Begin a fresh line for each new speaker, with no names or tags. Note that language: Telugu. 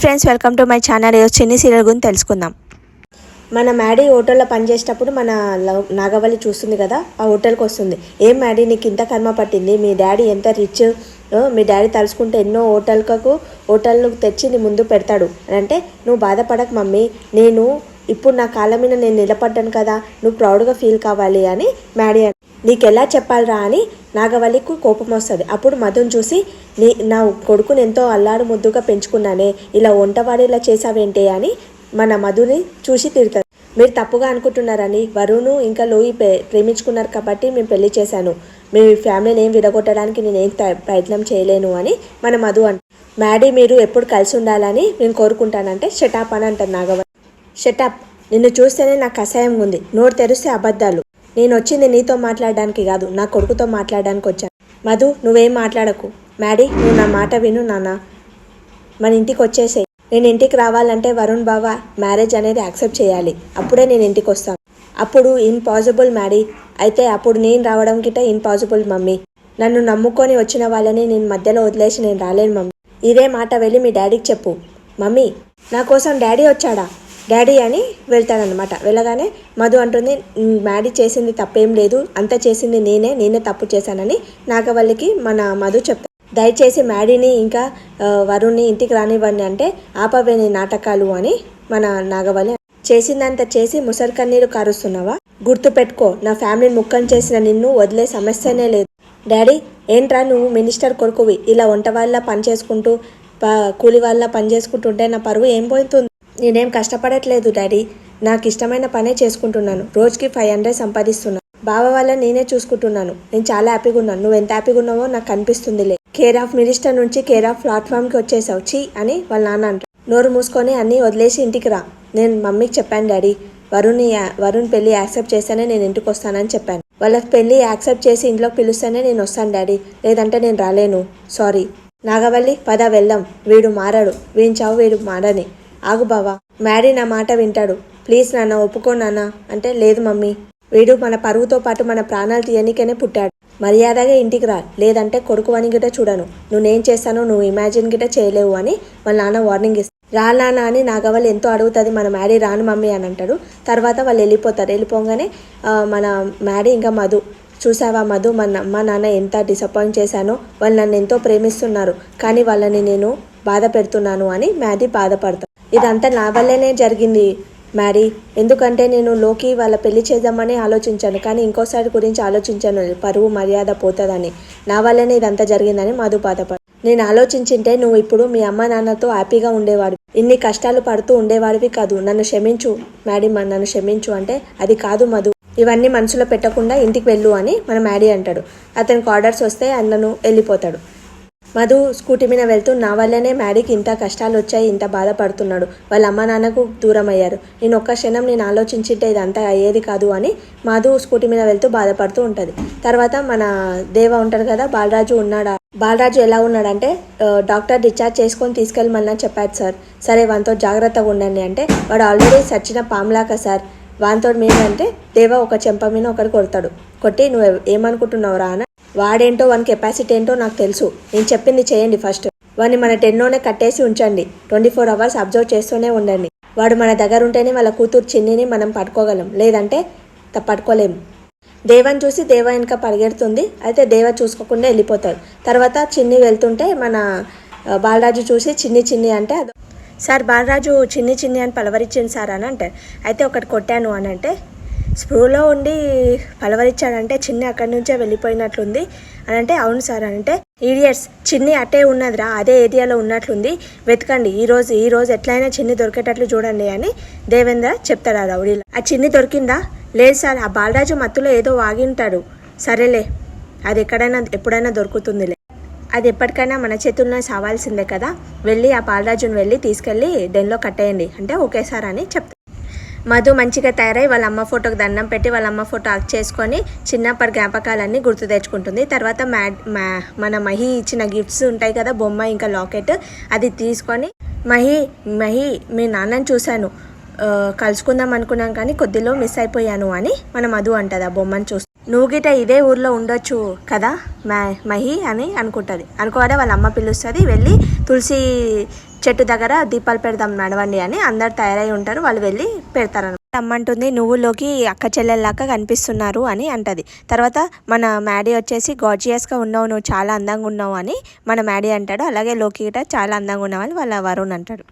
Friends, welcome to my channel. చిన్ని సీరియల్ గురించి తెలుసుకుందాం. మన మ్యాడీ హోటల్లో పనిచేసేటప్పుడు మన నాగవల్లి చూస్తుంది కదా, ఆ హోటల్కి వస్తుంది. ఏం మ్యాడీ, నీకు ఇంత కర్మ పట్టింది? మీ డాడీ ఎంత రిచ్, మీ డాడీ తలుచుకుంటే ఎన్నో హోటళ్ళకు తెచ్చి నీ ముందు పెడతాడు అంటే, నువ్వు బాధపడకు మమ్మీ, నేను ఇప్పుడు నా కాళ్ళ మీద నేను నిలబడ్డాను కదా, నువ్వు ప్రౌడ్గా ఫీల్ కావాలి అని మ్యాడీ నీకెలా చెప్పాలరా అని నాగవల్లికి కోపం వస్తుంది. అప్పుడు మధుని చూసి, నా కొడుకుని ఎంతో అల్లాడు ముద్దుగా పెంచుకున్నానే, ఇలా వంటవాడు ఇలా చేసావేంటి అని మన మధుని చూసి తిడతారు. మీరు తప్పుగా అనుకుంటున్నారని, వరుణ్ ఇంకా లోయి ప్రేమించుకున్నారు కాబట్టి మేము పెళ్లి చేశాను, మీ ఫ్యామిలీని ఏం విడగొట్టడానికి నేనేం ప్రయత్నం చేయలేను అని మన మధు అంట. మ్యాడీ మీరు ఎప్పుడు కలిసి ఉండాలని నేను కోరుకుంటానంటే షటాప్ అని అంటారు నాగవల్లి. షటాప్, నిన్ను చూస్తేనే నాకు అసహ్యం ఉంది, నోరు తెరిస్తే అబద్ధాలు. నేను వచ్చింది నీతో మాట్లాడడానికి కాదు, నా కొడుకుతో మాట్లాడడానికి వచ్చాను. మధు, నువ్వేం మాట్లాడకు. మ్యాడీ, నువ్వు నా మాట విను నాన్న, మన ఇంటికి వచ్చేసేయి. నేను ఇంటికి రావాలంటే వరుణ్ బావ మ్యారేజ్ అనేది యాక్సెప్ట్ చేయాలి, అప్పుడే నేను ఇంటికి వస్తాను. అప్పుడు ఇంపాసిబుల్ మ్యాడీ, అయితే అప్పుడు నేను రావడం గిట్ట ఇంపాసిబుల్ మమ్మీ. నన్ను నమ్ముకొని వచ్చిన వాళ్ళని నేను మధ్యలో వదిలేసి నేను రాలేను మమ్మీ. ఇదే మాట వెళ్ళి మీ డాడీకి చెప్పు. మమ్మీ, నా కోసం డాడీ వచ్చాడా, డాడీ అని వెళ్తాడనమాట. వెళ్ళగానే మధు అంటుంది, మ్యాడీ చేసింది తప్పేం లేదు, అంతా చేసింది నేనే తప్పు చేశానని నాగవల్లికి మన మధు చెప్తాడు. దయచేసి మ్యాడీని ఇంకా వరుణ్ని ఇంటికి రానివ్వండి అంటే, ఆపవేని నాటకాలు అని మన నాగవల్లి. చేసిందంత చేసి ముసలి కన్నీరు కారుస్తున్నావా? గుర్తు పెట్టుకో, నా ఫ్యామిలీని ముక్కం చేసిన నిన్ను వదిలే సమస్యనే లేదు. డాడీ, ఏంట్రా నువ్వు మినిస్టర్ కొడుకువి, ఇలా వంట వాళ్ళ పని చేసుకుంటూ కూలి వాళ్ళ పని చేసుకుంటుంటే నా పరువు ఏం పోతుంది? నేనేం కష్టపడట్లేదు డాడీ, నాకు ఇష్టమైన పనే చేసుకుంటున్నాను, రోజుకి 500 సంపాదిస్తున్నాను, బావ వల్ల నేనే చూసుకుంటున్నాను, నేను చాలా హ్యాపీగా ఉన్నాను. నువ్వు ఎంత హ్యాపీగా ఉన్నావో నాకు కనిపిస్తుందిలే. కేర్ ఆఫ్ మినిస్టర్ నుంచి కేర్ ఆఫ్ ప్లాట్ఫామ్కి వచ్చేసావు చీ అని వాళ్ళ నాన్న అంటారు. నోరు మూసుకొని అన్నీ వదిలేసి ఇంటికి రా. నేను మమ్మీకి చెప్పాను డాడీ, వరుణ్ పెళ్లి యాక్సెప్ట్ చేస్తేనే నేను ఇంటికి వస్తానని చెప్పాను. వాళ్ళ పెళ్లి యాక్సెప్ట్ చేసి ఇంట్లోకి పిలుస్తేనే నేను వస్తాను డాడీ, లేదంటే నేను రాలేను, సారీ. నాగవల్లి, పద వెళ్దాం, వీడు మారాడు, వీంచావు వీడు మారని. ఆగు బావా, మ్యాడీ నా మాట వింటాడు, ప్లీజ్ నాన్న ఒప్పుకో నాన్న అంటే, లేదు మమ్మీ, వీడు మన పరువుతో పాటు మన ప్రాణాలు తీయనికనే పుట్టాడు, మర్యాదగా ఇంటికి రా, లేదంటే కొడుకు అని గిట్ట చూడను, నువ్వేం చేస్తానో నువ్వు ఇమాజిన్ గిట్ట చేయలేవు అని వాళ్ళ నాన్న వార్నింగ్ ఇస్తాడు. రా నాన్న అని నాగవల్లి ఎంతో అడుగుతుంది, మన మ్యాడీ రాను మమ్మీ అని అంటాడు. తర్వాత వాళ్ళు వెళ్ళిపోతారు. వెళ్ళిపోగానే మన మ్యాడీ ఇంకా మధు, చూసావా మధు, మన అమ్మ నాన్న ఎంత డిసప్పాయింట్ చేశానో, వాళ్ళు నన్ను ఎంతో ప్రేమిస్తున్నారు కానీ వాళ్ళని నేను బాధ పెడుతున్నాను అని మ్యాడీ బాధపడతాను. ఇదంతా నా వల్లేనే జరిగింది మ్యాడీ, ఎందుకంటే నేను లోకి వాళ్ళ పెళ్లి చేద్దామని ఆలోచించాను, కానీ ఇంకోసారి గురించి ఆలోచించాను, పరువు మర్యాద పోతుందని, నా వల్లనే ఇదంతా జరిగిందని మధు బాధపడు. నేను ఆలోచించింటే నువ్వు ఇప్పుడు మీ అమ్మ నాన్నతో హ్యాపీగా ఉండేవాడు, ఇన్ని కష్టాలు పడుతూ ఉండేవాడివి కాదు. నన్ను క్షమించు మ్యాడీ, నన్ను క్షమించు అంటే, అది కాదు మధు, ఇవన్నీ మనసులో పెట్టకుండా ఇంటికి వెళ్ళు అని మన మ్యాడీ అంటాడు. అతనికి ఆర్డర్స్ వస్తే అన్నను వెళ్ళిపోతాడు. మధు స్కూటీ మీద వెళ్తూ, నా వల్లనే మ్యాడీకి ఇంత కష్టాలు వచ్చాయి, ఇంత బాధపడుతున్నాడు, వాళ్ళ అమ్మ నాన్నకు దూరం అయ్యారు, నేను ఒక్క క్షణం నేను ఆలోచించింటే ఇదంతా అయ్యేది కాదు అని మధు స్కూటీ మీద వెళ్తూ బాధపడుతూ ఉంటుంది. తర్వాత మన దేవ ఉంటాడు కదా, బాలరాజు ఉన్నాడా, బాలరాజు ఎలా ఉన్నాడంటే, డాక్టర్ డిశ్చార్జ్ చేసుకొని తీసుకెళ్ళమని చెప్పాడు సార్, సరే వానితో జాగ్రత్తగా ఉండండి అంటే, వాడు ఆల్రెడీ సచ్చిన పాములాక సార్, వానితో మేమంటే దేవ ఒక చెంప మీద ఒకటి కొడతాడు. కొట్టి, నువ్వు ఏమనుకుంటున్నావు రా, వాడేంటో వాని కెపాసిటీ ఏంటో నాకు తెలుసు, నేను చెప్పింది చేయండి, ఫస్ట్ వాడిని మన 10లోనే కట్టేసి ఉంచండి, 24 hours అబ్జర్వ్ చేస్తూనే ఉండండి, వాడు మన దగ్గర ఉంటేనే వాళ్ళ కూతురు చిన్నిని మనం పట్టుకోగలం, లేదంటే పట్టుకోలేము. దేవని చూసి దేవ వెనక పరిగెడుతుంది, అయితే దేవ చూసుకోకుండా వెళ్ళిపోతారు. తర్వాత చిన్ని వెళ్తుంటే మన బాలరాజు చూసి చిన్ని అంటే, సార్ బాలరాజు చిన్ని అని పలవరించింది సార్ అని అంటే, అయితే ఒకటి కొట్టాను అని అంటే, స్ప్రూలో ఉండి పలవరించాడంటే చిన్ని అక్కడి నుంచే వెళ్ళిపోయినట్లుంది అని అంటే, అవును సార్ అని అంటే, ఈడియట్స్, చిన్ని అట్టే ఉన్నదిరా, అదే ఏరియాలో ఉన్నట్లుంది, వెతకండి, ఈ రోజు ఎట్లయినా చిన్ని దొరికేటట్లు చూడండి అని దేవేంద్ర చెప్తాడు. ఆ రౌడీలో ఆ చిన్ని దొరికిందా? లేదు సార్, ఆ బాలరాజు మత్తులో ఏదో వాగి ఉంటాడు, సరేలే, అది ఎప్పుడైనా దొరుకుతుందిలే, అది ఎప్పటికైనా మన చేతుల్లో సావాల్సిందే కదా, వెళ్ళి ఆ బాలరాజుని వెళ్ళి తీసుకెళ్ళి డెన్లో కట్టేయండి అంటే, ఓకే సార్ అని చెప్తాడు. మధు మంచిగా తయారై వాళ్ళ అమ్మ ఫోటోకి దండం పెట్టి వాళ్ళ అమ్మ ఫోటో హగ్ చేసుకొని చిన్నప్పటి జ్ఞాపకాలన్నీ గుర్తు తెచ్చుకుంటుంది. తర్వాత మన మహి ఇచ్చిన గిఫ్ట్స్ ఉంటాయి కదా, బొమ్మ ఇంకా లాకెట్, అది తీసుకొని, మహి మీ నాన్నని చూశాను, కలుసుకుందాం అనుకున్నాను కానీ కొద్దిలో మిస్ అయిపోయాను అని మన మధు అంటుంది ఆ బొమ్మను చూసి. నువ్వు గిట ఇదే ఊర్లో ఉండొచ్చు కదా మహి అని అనుకుంటుంది. అనుకోవడం వాళ్ళ అమ్మ పిలుస్తుంది, వెళ్ళి తులసి చెట్టు దగ్గర దీపాలు పెడదాం నడవండి అని అందరు తయారై ఉంటారు. వాళ్ళు వెళ్ళి పెడతారు. అమ్మంటుంది నువ్వులోకి అక్క చెల్లెల్లాగా కనిపిస్తున్నారు అని అంటది. తర్వాత మన మ్యాడీ వచ్చేసి గార్జియస్గా ఉన్నావు, నువ్వు చాలా అందంగా ఉన్నావు అని మన మ్యాడీ అంటాడు. అలాగే లోకి గిట చాలా అందంగా ఉన్నావు అని వాళ్ళ వరుణ్ అంటాడు.